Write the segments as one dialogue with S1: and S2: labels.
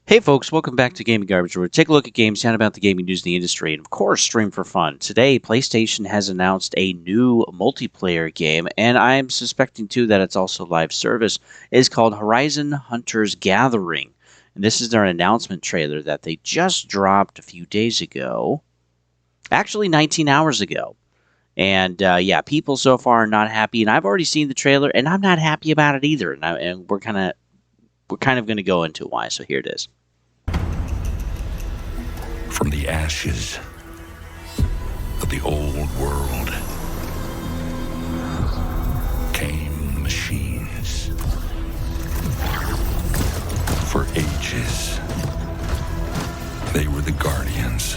S1: Hey folks, welcome back to Gaming Garbage, where we take a look at games, chat about the gaming news in the industry, and of course, stream for fun. Today, PlayStation has announced a new multiplayer game, and I'm suspecting too that it's also live service. It's called Horizon Hunters Gathering, and this is their announcement trailer that they just dropped a few days ago. Actually, 19 hours ago. And yeah, people so far are not happy, and I've already seen the trailer, and I'm not happy about it either. And we're kind of going to go into why. So here it is.
S2: From the ashes of the old world came machines. For ages, they were the guardians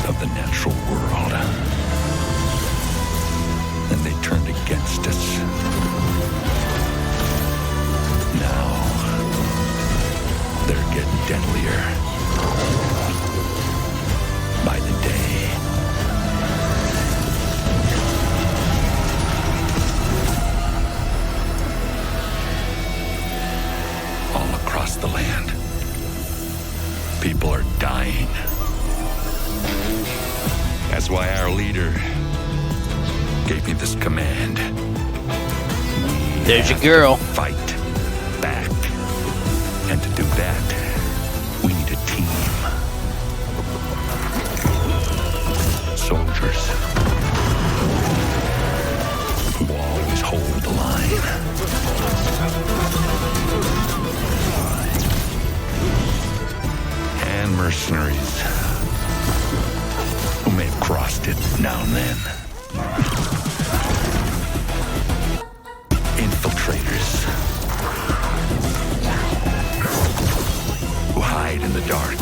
S2: of the natural world. And they turned against us. Now, they're getting deadlier by the day. All across the land, people are dying. That's why our leader gave me this command.
S1: There's your girl.
S2: Fight back. And to do that, we need a team. Soldiers who always hold the line. And mercenaries who may have crossed it now and then. Infiltrators who hide in the dark.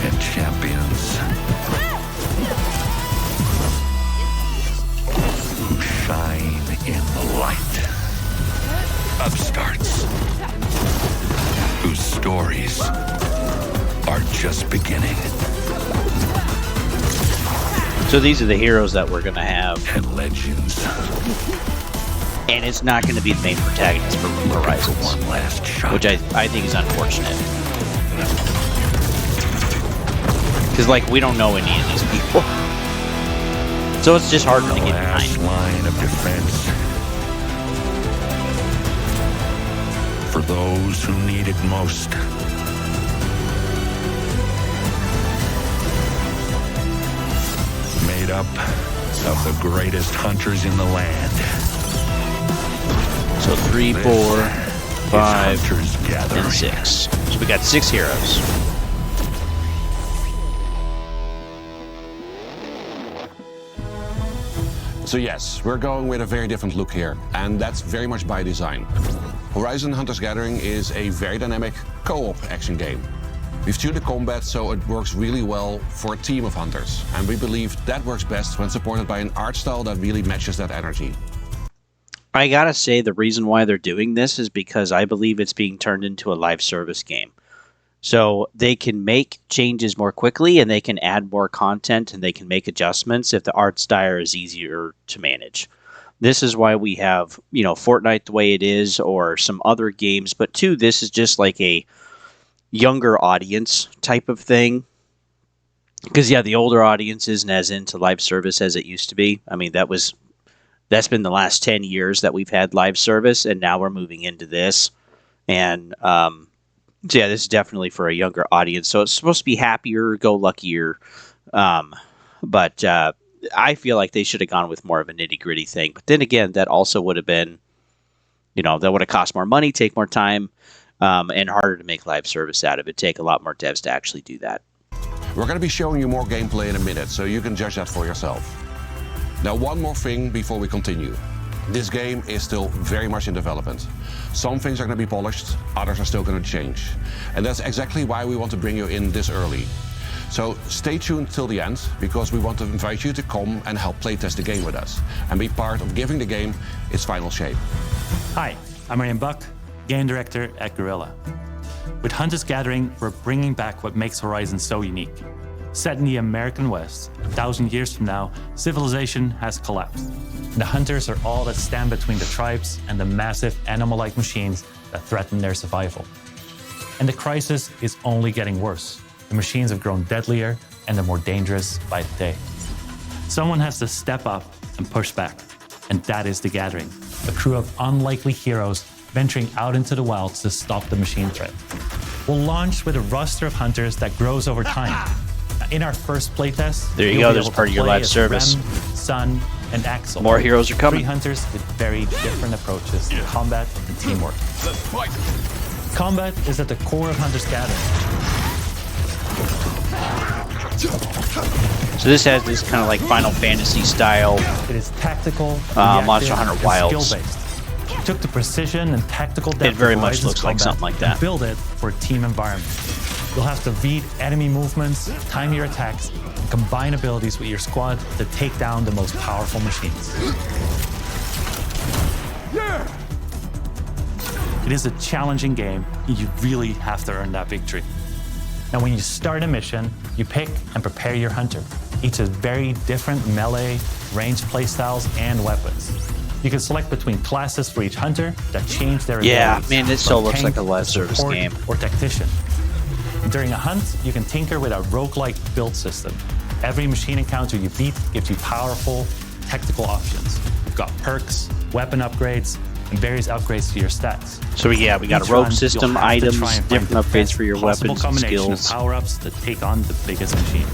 S2: And champions who shine in the light. Upstarts whose stories are just beginning.
S1: So these are the heroes that we're going to have.
S2: And legends.
S1: And it's not going to be the main protagonist for Horizon.
S2: One last shot.
S1: Which I think is unfortunate. Because, like, we don't know any of these people. So it's just harder to get
S2: last
S1: behind.
S2: Line of defense. For those who need it most. Made up of the greatest hunters in the land.
S1: So 3, 4, 5,
S2: Hunters Gathering.
S1: and 6. So we got 6 heroes.
S3: So yes, we're going with a very different look here, and that's very much by design. Horizon Hunters Gathering is a very dynamic co-op action game. We've tuned the combat so it works really well for a team of hunters, and we believe that works best when supported by an art style that really matches that energy.
S1: I gotta say, the reason why they're doing this is because I believe it's being turned into a live service game. So they can make changes more quickly, and they can add more content, and they can make adjustments if the art style is easier to manage. This is why we have, FortNite the way it is, or some other games. But two, this is just like a younger audience type of thing. Because yeah, the older audience isn't as into live service as it used to be. I mean, that's been the last 10 years that we've had live service, and now we're moving into this. And so yeah, this is definitely for a younger audience. So it's supposed to be happier, go luckier. But I feel like they should have gone with more of a nitty gritty thing. But then again, that also would have been, that would have cost more money, take more time, and harder to make live service out of it. Take a lot more devs to actually do that.
S3: We're going to be showing you more gameplay in a minute, so you can judge that for yourself. Now, one more thing before we continue. This game is still very much in development. Some things are going to be polished, others are still going to change. And that's exactly why we want to bring you in this early. So stay tuned till the end, because we want to invite you to come and help playtest the game with us and be part of giving the game its final shape.
S4: Hi, I'm Ryan Buck, game director at Guerrilla. With Hunters Gathering, we're bringing back what makes Horizon so unique. Set in the American West, 1,000 years from now, civilization has collapsed. The hunters are all that stand between the tribes and the massive animal-like machines that threaten their survival. And the crisis is only getting worse. The machines have grown deadlier and they're more dangerous by the day. Someone has to step up and push back, and that is the Gathering, a crew of unlikely heroes venturing out into the wilds to stop the machine threat. We'll launch with a roster of hunters that grows over time. In our first playtest,
S1: there you go, there's part of your live service.
S4: Rem, Sun, and Axel.
S1: More heroes are coming.
S4: 3 hunters with very different approaches to combat and teamwork.
S2: Let's fight.
S4: Combat is at the core of Hunter's Gathering.
S1: So this has this kind of like Final Fantasy style.
S4: It is tactical,
S1: Monster Hunter
S4: and
S1: Wilds.
S4: skill-based. We took the precision and tactical depth
S1: It very
S4: of
S1: much
S4: Horizon's
S1: looks like
S4: combat
S1: something like that.
S4: and build it for a team environment. You'll have to read enemy movements, time your attacks, and combine abilities with your squad to take down the most powerful machines. It is a challenging game, and you really have to earn that victory. Now, when you start a mission, you pick and prepare your hunter. Each has very different melee, ranged playstyles, and weapons. You can select between classes for each hunter that change their
S1: Yeah,
S4: abilities.
S1: man, this still
S4: from
S1: looks
S4: tank
S1: like a live
S4: to
S1: service
S4: support
S1: game.
S4: or tactician. During a hunt, you can tinker with a roguelike build system. Every machine encounter you beat gives you powerful tactical options. You've got perks, weapon upgrades, and various upgrades to your stats.
S1: So we got
S4: Each
S1: a rogue
S4: run,
S1: system,
S4: you'll have to
S1: items,
S4: try and find
S1: different
S4: the
S1: upgrades
S4: best
S1: for your
S4: possible
S1: weapons and
S4: combination of
S1: skills.
S4: power-ups that take on the biggest machine.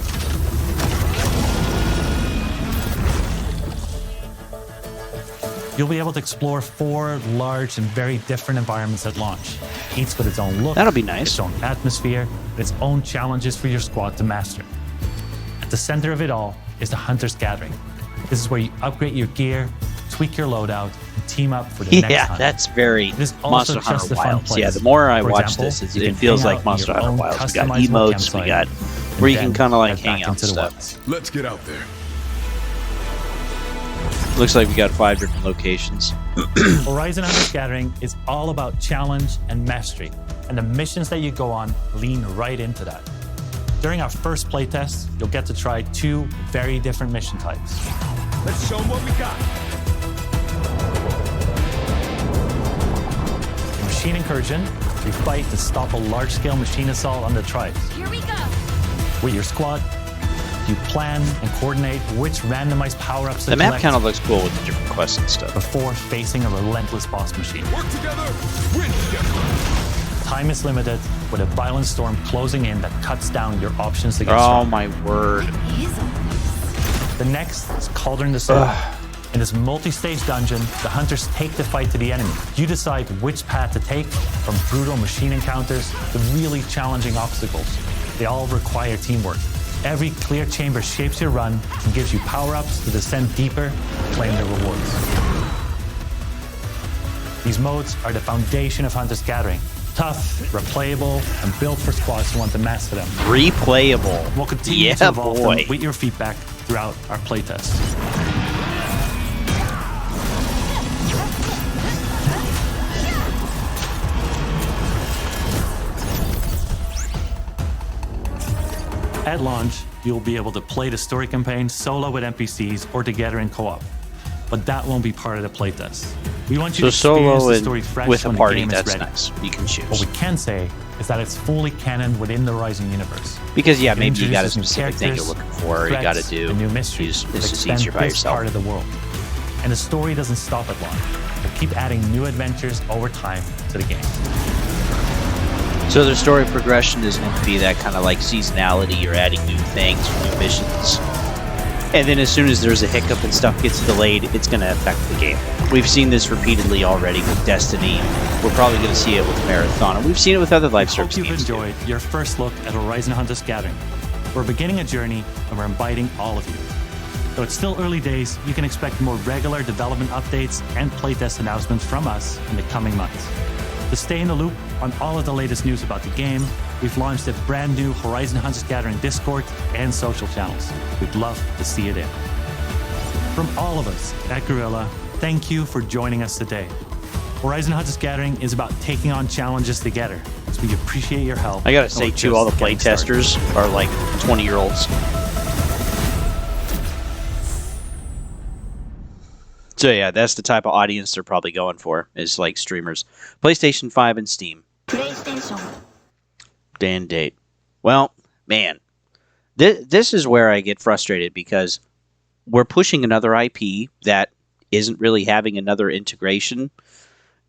S4: You'll be able to explore 4 large and very different environments at launch, each with its own look,
S1: That'll be nice.
S4: its own atmosphere, and its own challenges for your squad to master. At the center of it all is the Hunter's Gathering. This is where you upgrade your gear, tweak your loadout, and team up for the next
S1: Yeah,
S4: hunt.
S1: that's very
S4: It is also
S1: Monster
S4: just
S1: Hunter
S4: a fun
S1: Wilds.
S4: place.
S1: Yeah, the more I
S4: For
S1: watch
S4: example,
S1: this,
S4: you
S1: it
S4: can
S1: feels
S4: hang
S1: like
S4: out in
S1: Monster
S4: your
S1: Hunter
S4: own
S1: Wilds. We got
S4: customizable
S1: emotes, we
S4: campsite,
S1: got
S4: and
S1: where you can
S4: then
S1: kind of like
S4: head
S1: hang
S4: back
S1: out and
S4: into the
S1: stuff.
S4: woods.
S2: Let's get out there.
S1: Looks like we got 5 different locations.
S4: Horizon Hunter's Gathering is all about challenge and mastery, and the missions that you go on lean right into that. During our first playtest, you'll get to try 2 very different mission types.
S2: Let's show them what we got.
S4: In Machine Incursion, you fight to stop a large-scale machine assault on the tribes.
S5: Here we go.
S4: With your squad, you plan and coordinate which randomized power-ups to
S1: The map
S4: collect
S1: kind of looks cool with the different quests and stuff.
S4: before facing a relentless boss machine.
S2: Work together, win together.
S4: Time is limited, with a violent storm closing in that cuts down your options to get
S1: Oh
S4: started.
S1: my word.
S4: The next is Cauldron the Sword. In this multi-stage dungeon, the hunters take the fight to the enemy. You decide which path to take, from brutal machine encounters to really challenging obstacles. They all require teamwork. Every clear chamber shapes your run and gives you power-ups to descend deeper and claim the rewards. These modes are the foundation of Hunter's Gathering. Tough, replayable, and built for squads who want to master them.
S1: Replayable.
S4: We'll continue to
S1: Yeah,
S4: evolve
S1: boy.
S4: them with your feedback throughout our playtest. At launch, you'll be able to play the story campaign solo with NPCs or together in co-op. But that won't be part of the playtest. We want you
S1: So
S4: to experience
S1: solo
S4: the
S1: and
S4: story fresh
S1: with a
S4: when the
S1: party,
S4: game is
S1: that's
S4: ready.
S1: nice. You can
S4: What
S1: choose.
S4: we can say is that it's fully canon within the Horizon universe.
S1: Because, yeah,
S4: It
S1: maybe you got a
S4: introduces new
S1: specific thing you're
S4: characters,
S1: looking for, or you got to
S4: threats,
S1: do.
S4: and new mysteries.
S1: It's
S4: that
S1: just
S4: extend
S1: easier by
S4: this
S1: yourself.
S4: part of the world. And the story doesn't stop at launch. We'll keep adding new adventures over time to the game.
S1: So the story progression is going to be that kind of like seasonality. You're adding new things, new missions. And then as soon as there's a hiccup and stuff gets delayed, it's going to affect the game. We've seen this repeatedly already with Destiny. We're probably going to see it with Marathon. And we've seen it with other live
S4: Hope
S1: service
S4: you've
S1: games too.
S4: enjoyed your first look at Horizon Hunter's Gathering. We're beginning a journey, and we're inviting all of you. Though it's still early days, you can expect more regular development updates and playtest announcements from us in the coming months. To stay in the loop on all of the latest news about the game, we've launched a brand new Horizon Hunter's Gathering Discord and social channels. We'd love to see it in. From all of us at Guerrilla, thank you for joining us today. Horizon Hunter's Gathering is about taking on challenges together. It's We appreciate your help.
S1: I gotta say, too, all the playtesters are like 20-year-olds. So yeah, that's the type of audience they're probably going for, is like streamers. PlayStation 5 and Steam.
S5: PlayStation.
S1: Day and date. Well, man, this is where I get frustrated because we're pushing another IP that isn't really having another integration,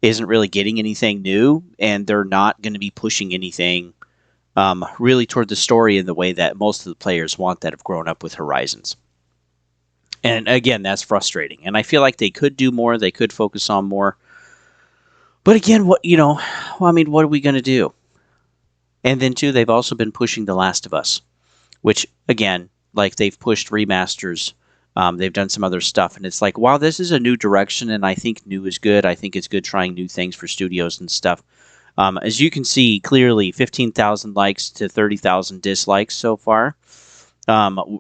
S1: isn't really getting anything new, and they're not going to be pushing anything really toward the story in the way that most of the players want that have grown up with Horizons. And again, that's frustrating. And I feel like they could do more. They could focus on more. But again, what are we going to do? And then, too, they've also been pushing The Last of Us, which, again, like they've pushed remasters. They've done some other stuff. And it's like, wow, this is a new direction. And I think new is good. I think it's good trying new things for studios and stuff. As you can see, clearly 15,000 likes to 30,000 dislikes so far,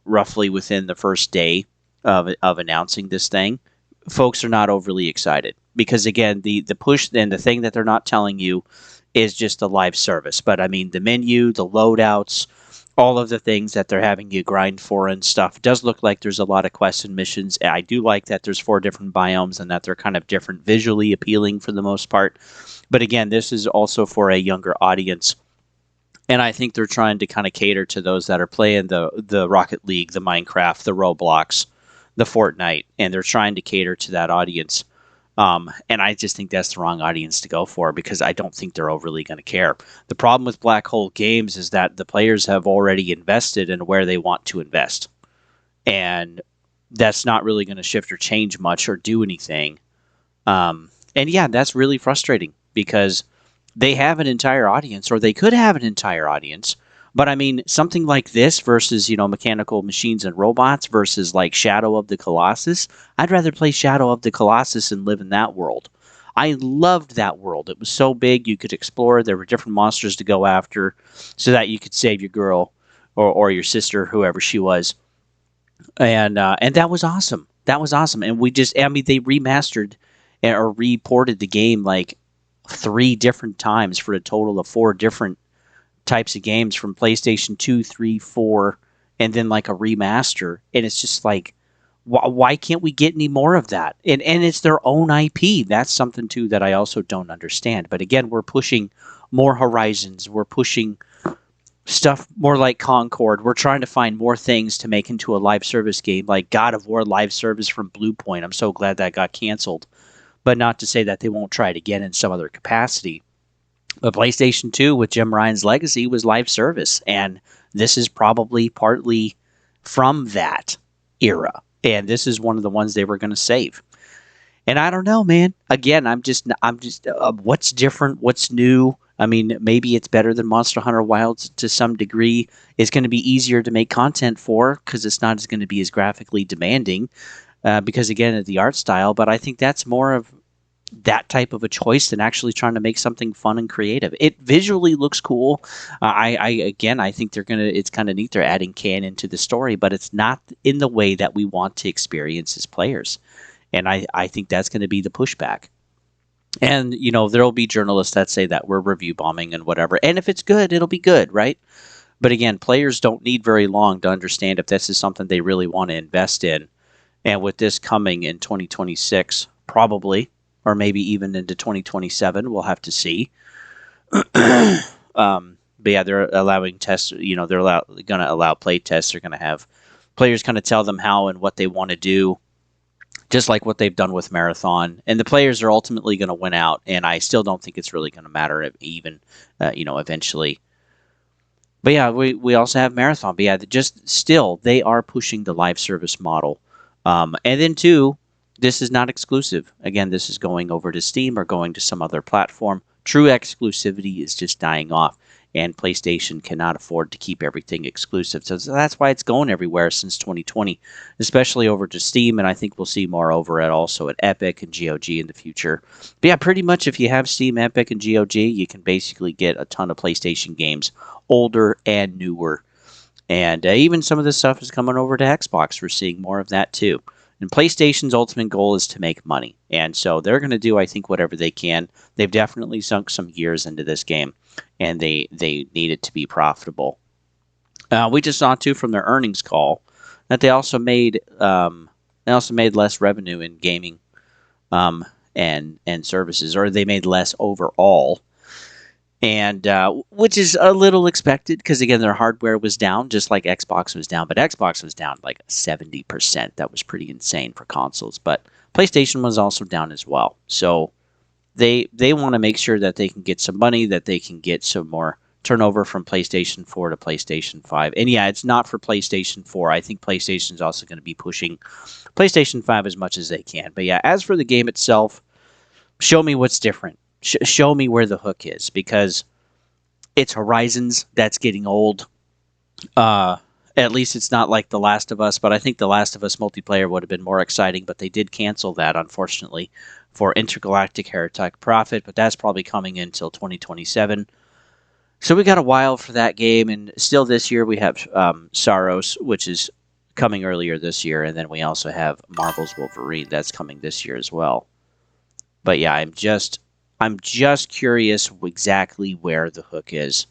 S1: roughly within the first day of announcing this thing. Folks are not overly excited because, again, the push and the thing that they're not telling you is just a live service. But I mean, the menu, the loadouts, all of the things that they're having you grind for and stuff. It does look like there's a lot of quests and missions. I do like that there's 4 different biomes and that they're kind of different, visually appealing for the most part. But again, this is also for a younger audience. And I think they're trying to kind of cater to those that are playing the Rocket League, the Minecraft, the Roblox, the FortNite, and they're trying to cater to that audience. And I just think that's the wrong audience to go for because I don't think they're overly going to care. The problem with Black Hole Games is that the players have already invested in where they want to invest. And that's not really going to shift or change much or do anything. And yeah, that's really frustrating because they have an entire audience, or they could have an entire audience. But I mean, something like this versus, Mechanical Machines and Robots versus like Shadow of the Colossus, I'd rather play Shadow of the Colossus and live in that world. I loved that world. It was so big, you could explore. There were different monsters to go after so that you could save your girl or your sister, whoever she was. And that was awesome. That was awesome. And they remastered or reported the game like 3 different times for a total of 4 different types of games from PlayStation 2, 3, 4, and then like a remaster. And it's just like, why can't we get any more of that? And it's their own IP. That's something too that I also don't understand. But again, we're pushing more Horizons. We're pushing stuff more like Concord. We're trying to find more things to make into a live service game, like God of War live service from Blue Point. I'm so glad that got canceled. But not to say that they won't try it again in some other capacity. But PlayStation 2 with Jim Ryan's Legacy was live service, and this is probably partly from that era. And this is one of the ones they were going to save. And I don't know, man. Again, I'm just what's different, what's new? I mean, maybe it's better than Monster Hunter Wilds to some degree. It's going to be easier to make content for because it's not going to be as graphically demanding because, again, of the art style. But I think that's more of that type of a choice than actually trying to make something fun and creative. It visually looks cool. I think it's kind of neat. They're adding canon to the story, but it's not in the way that we want to experience as players. And I think that's going to be the pushback. And, there'll be journalists that say that we're review bombing and whatever. And if it's good, it'll be good, right? But again, players don't need very long to understand if this is something they really want to invest in. And with this coming in 2026, probably, or maybe even into 2027, we'll have to see. But yeah, they're allowing tests. They're going to allow play tests. They're going to have players kind of tell them how and what they want to do, just like what they've done with Marathon. And the players are ultimately going to win out. And I still don't think it's really going to matter even, eventually. But yeah, we also have Marathon. But yeah, they are pushing the live service model. And then too, this is not exclusive. Again, this is going over to Steam or going to some other platform. True exclusivity is just dying off, and PlayStation cannot afford to keep everything exclusive. So that's why it's going everywhere since 2020, especially over to Steam, and I think we'll see more over at also at Epic and GOG in the future. But yeah, pretty much if you have Steam, Epic, and GOG, you can basically get a ton of PlayStation games, older and newer. And even some of this stuff is coming over to Xbox. We're seeing more of that too. And PlayStation's ultimate goal is to make money. And so they're going to do, I think, whatever they can. They've definitely sunk some years into this game, and they need it to be profitable. We just saw, too, from their earnings call that they also made less revenue in gaming and services, or they made less overall. And which is a little expected because, again, their hardware was down just like Xbox was down, but Xbox was down like 70%. That was pretty insane for consoles, but PlayStation was also down as well. So they want to make sure that they can get some money, that they can get some more turnover from PlayStation 4 to PlayStation 5. And yeah, it's not for PlayStation 4. I think PlayStation is also going to be pushing PlayStation 5 as much as they can. But yeah, as for the game itself, show me what's different. Show me where the hook is, because it's Horizons that's getting old. At least it's not like The Last of Us, but I think The Last of Us multiplayer would have been more exciting, but they did cancel that, unfortunately, for Intergalactic Heretic Prophet, but that's probably coming in until 2027. So we got a while for that game, and still this year we have Saros, which is coming earlier this year, and then we also have Marvel's Wolverine that's coming this year as well. But yeah, I'm just curious exactly where the hook is,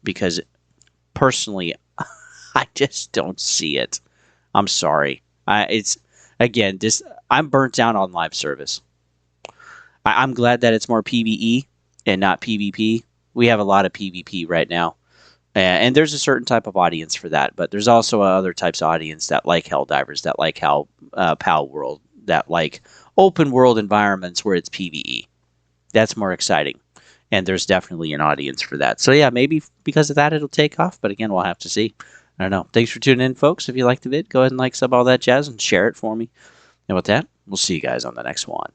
S1: because personally, I just don't see it. I'm sorry. I'm burnt out on live service. I'm glad that it's more PvE and not PvP. We have a lot of PvP right now, and there's a certain type of audience for that. But there's also other types of audience that like Helldivers, that like Pal World, that like open world environments where it's PvE. That's more exciting, and there's definitely an audience for that. So yeah, maybe because of that it'll take off, but again, we'll have to see. I don't know. Thanks for tuning in, folks. If you liked the vid, go ahead and like, sub, all that jazz, and share it for me. And with that, we'll see you guys on the next one.